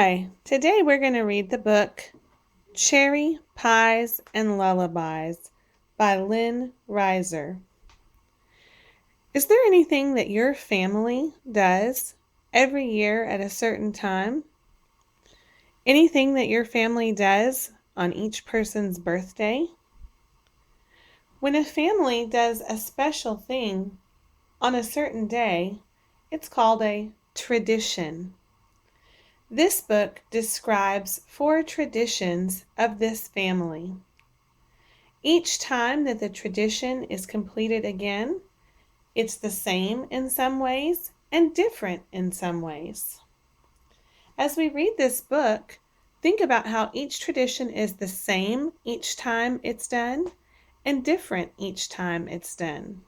Hi, today we're going to read the book Cherry Pies and Lullabies by Lynn Reiser. Is there anything that your family does every year at a certain time? Anything that your family does on each person's birthday? When a family does a special thing on a certain day, it's called a tradition. This book describes 4 traditions of this family. Each time that the tradition is completed again, it's the same in some ways and different in some ways. As we read this book, think about how each tradition is the same each time it's done and different each time it's done.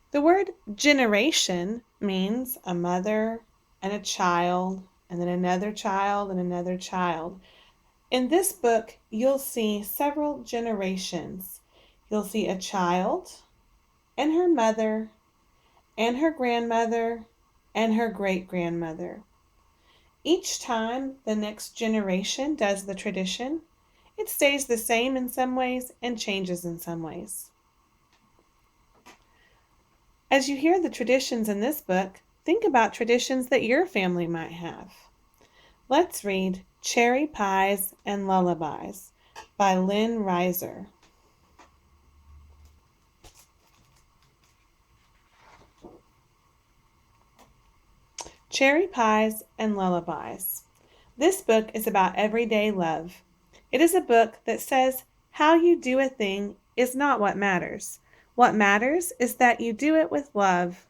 The word generation means a mother and a child, and then another child and another child. In this book, you'll see several generations. You'll see a child and her mother and her grandmother and her great-grandmother. Each time the next generation does the tradition, it stays the same in some ways and changes in some ways. As you hear the traditions in this book, think about traditions that your family might have. Let's read Cherry Pies and Lullabies by Lynn Reiser. Cherry Pies and Lullabies. This book is about everyday love. It is a book that says how you do a thing is not what matters. What matters is that you do it with love.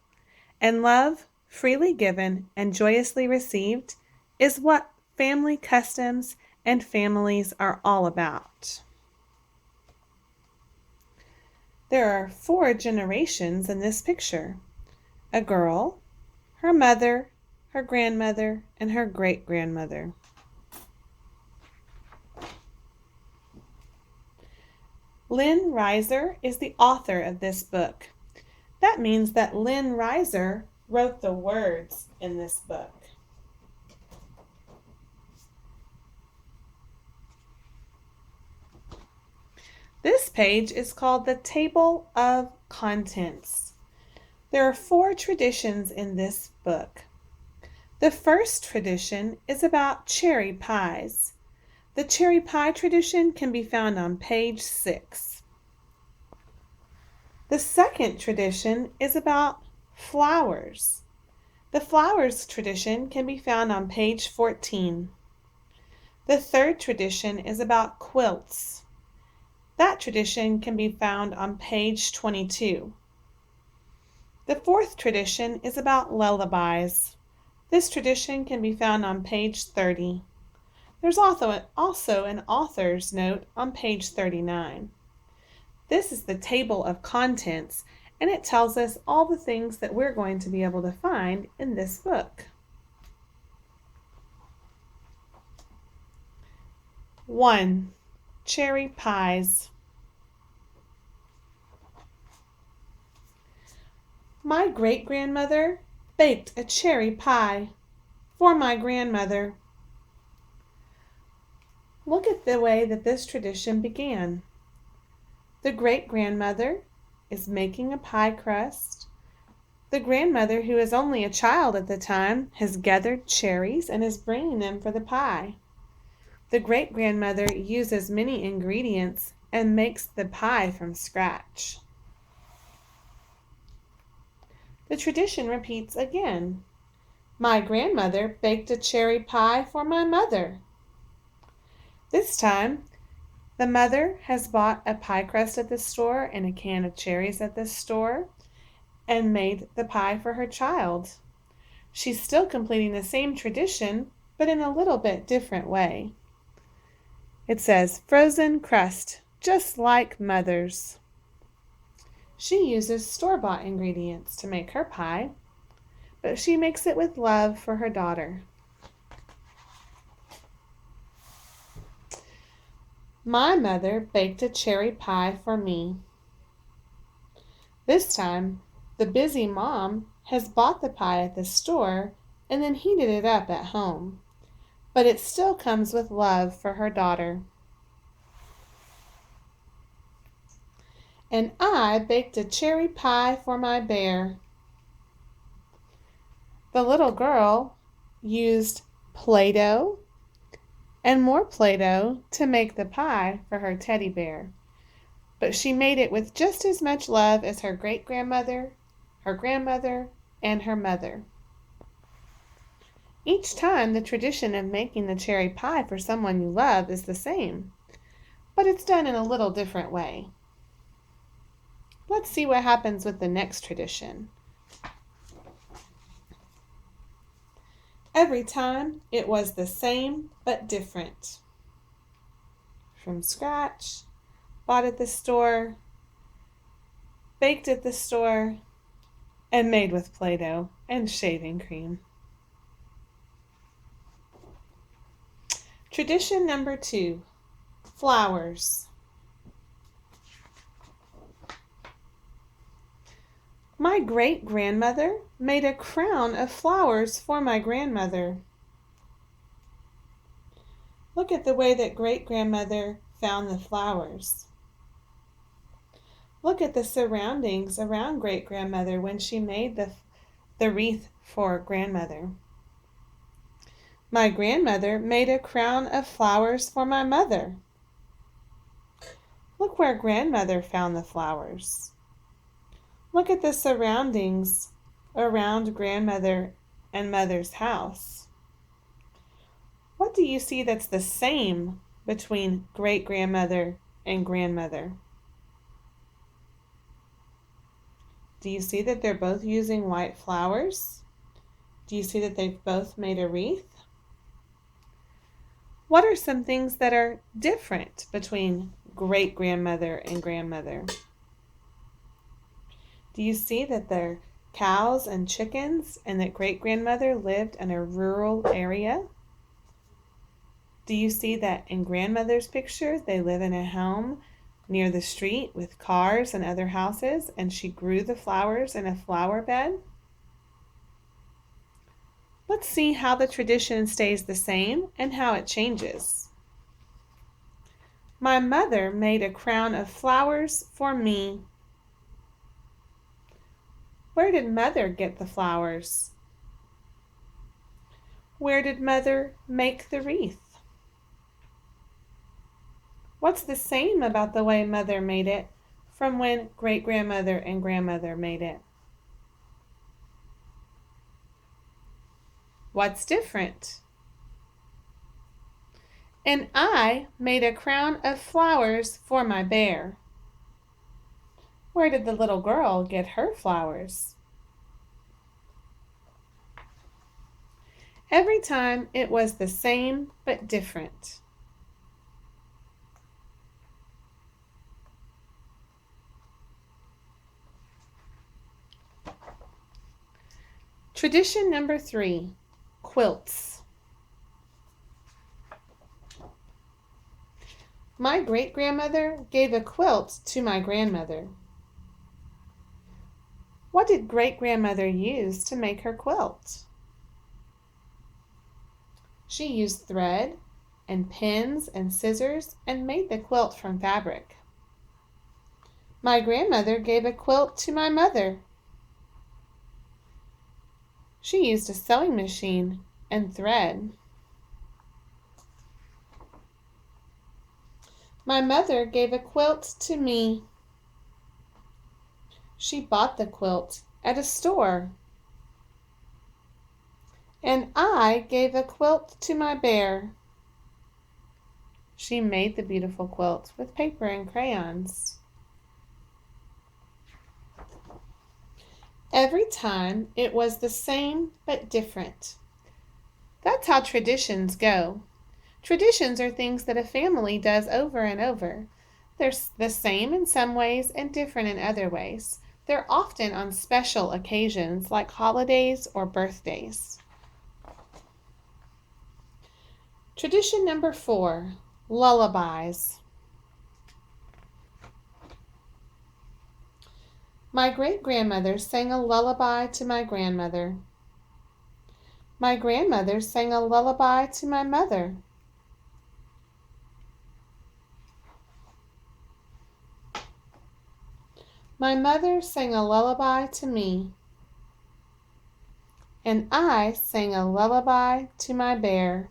And love, freely given and joyously received, is what family customs and families are all about. There are 4 generations in this picture: a girl, her mother, her grandmother, and her great-grandmother. Lynn Reiser is the author of this book. That means that Lynn Reiser wrote the words in this book. This page is called the Table of Contents. There are 4 traditions in this book. The first tradition is about cherry pies. The cherry pie tradition can be found on page 6. The second tradition is about flowers. The flowers tradition can be found on page 14. The third tradition is about quilts. That tradition can be found on page 22. The fourth tradition is about lullabies. This tradition can be found on page 30. There's also an author's note on page 39. This is the table of contents, and it tells us all the things that we're going to be able to find in this book. 1. Cherry pies. My great-grandmother baked a cherry pie for my grandmother. Look at the way that this tradition began. The great-grandmother is making a pie crust. The grandmother, who is only a child at the time, has gathered cherries and is bringing them for the pie. The great-grandmother uses many ingredients and makes the pie from scratch. The tradition repeats again. My grandmother baked a cherry pie for my mother. This time, the mother has bought a pie crust at the store and a can of cherries at the store and made the pie for her child. She's still completing the same tradition, but in a little bit different way. It says, frozen crust, just like mother's. She uses store-bought ingredients to make her pie, but she makes it with love for her daughter. My mother baked a cherry pie for me. This time, the busy mom has bought the pie at the store and then heated it up at home, but it still comes with love for her daughter. And I baked a cherry pie for my bear. The little girl used Play-Doh and more Play-Doh to make the pie for her teddy bear, but she made it with just as much love as her great-grandmother, her grandmother, and her mother. Each time, the tradition of making the cherry pie for someone you love is the same, but it's done in a little different way. Let's see what happens with the next tradition. Every time, it was the same but different. From scratch, bought at the store, baked at the store, and made with Play-Doh and shaving cream. Tradition number 2, flowers. My great-grandmother made a crown of flowers for my grandmother. Look at the way that great-grandmother found the flowers. Look at the surroundings around great-grandmother when she made the wreath for grandmother. My grandmother made a crown of flowers for my mother. Look where grandmother found the flowers. Look at the surroundings around grandmother and mother's house. What do you see that's the same between great-grandmother and grandmother? Do you see that they're both using white flowers? Do you see that they've both made a wreath? What are some things that are different between great-grandmother and grandmother? Do you see that they're cows and chickens and that great-grandmother lived in a rural area? Do you see that in grandmother's picture they live in a home near the street with cars and other houses, and she grew the flowers in a flower bed? Let's see how the tradition stays the same and how it changes. My mother made a crown of flowers for me. Where did mother get the flowers? Where did mother make the wreath? What's the same about the way mother made it from when great-grandmother and grandmother made it? What's different? And I made a crown of flowers for my bear. Where did the little girl get her flowers? Every time it was the same but different. Tradition number 3, quilts. My great-grandmother gave a quilt to my grandmother. What did great-grandmother use to make her quilt? She used thread and pins and scissors and made the quilt from fabric. My grandmother gave a quilt to my mother. She used a sewing machine and thread. My mother gave a quilt to me. She bought the quilt at a store. And I gave a quilt to my bear. She made the beautiful quilt with paper and crayons. Every time it was the same but different. That's how traditions go. Traditions are things that a family does over and over. They're the same in some ways and different in other ways. They're often on special occasions like holidays or birthdays. Tradition number 4, lullabies. My great-grandmother sang a lullaby to my grandmother. My grandmother sang a lullaby to my mother. My mother sang a lullaby to me. And I sang a lullaby to my bear.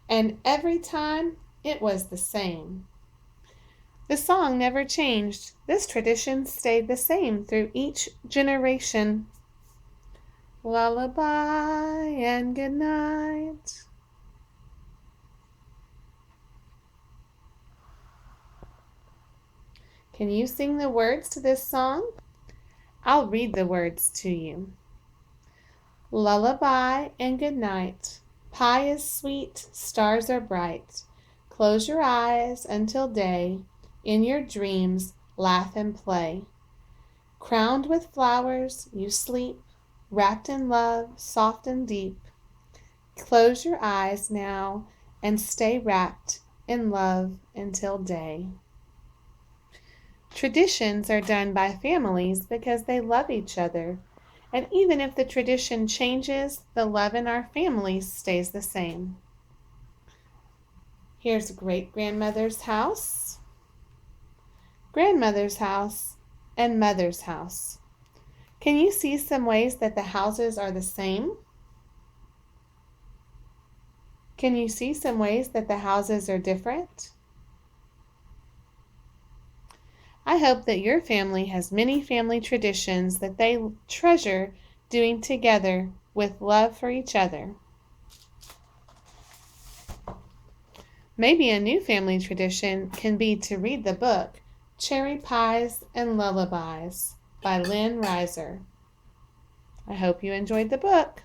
And every time it was the same. The song never changed. This tradition stayed the same through each generation. Lullaby and good night. Can you sing the words to this song? I'll read the words to you. Lullaby and good night. Pie is sweet, stars are bright. Close your eyes until day. In your dreams, laugh and play. Crowned with flowers, you sleep, wrapped in love, soft and deep. Close your eyes now and stay wrapped in love until day. Traditions are done by families because they love each other. And even if the tradition changes, the love in our families stays the same. Here's great-grandmother's house, grandmother's house, and mother's house. Can you see some ways that the houses are the same? Can you see some ways that the houses are different? I hope that your family has many family traditions that they treasure doing together with love for each other. Maybe a new family tradition can be to read the book Cherry Pies and Lullabies by Lynn Reiser. I hope you enjoyed the book.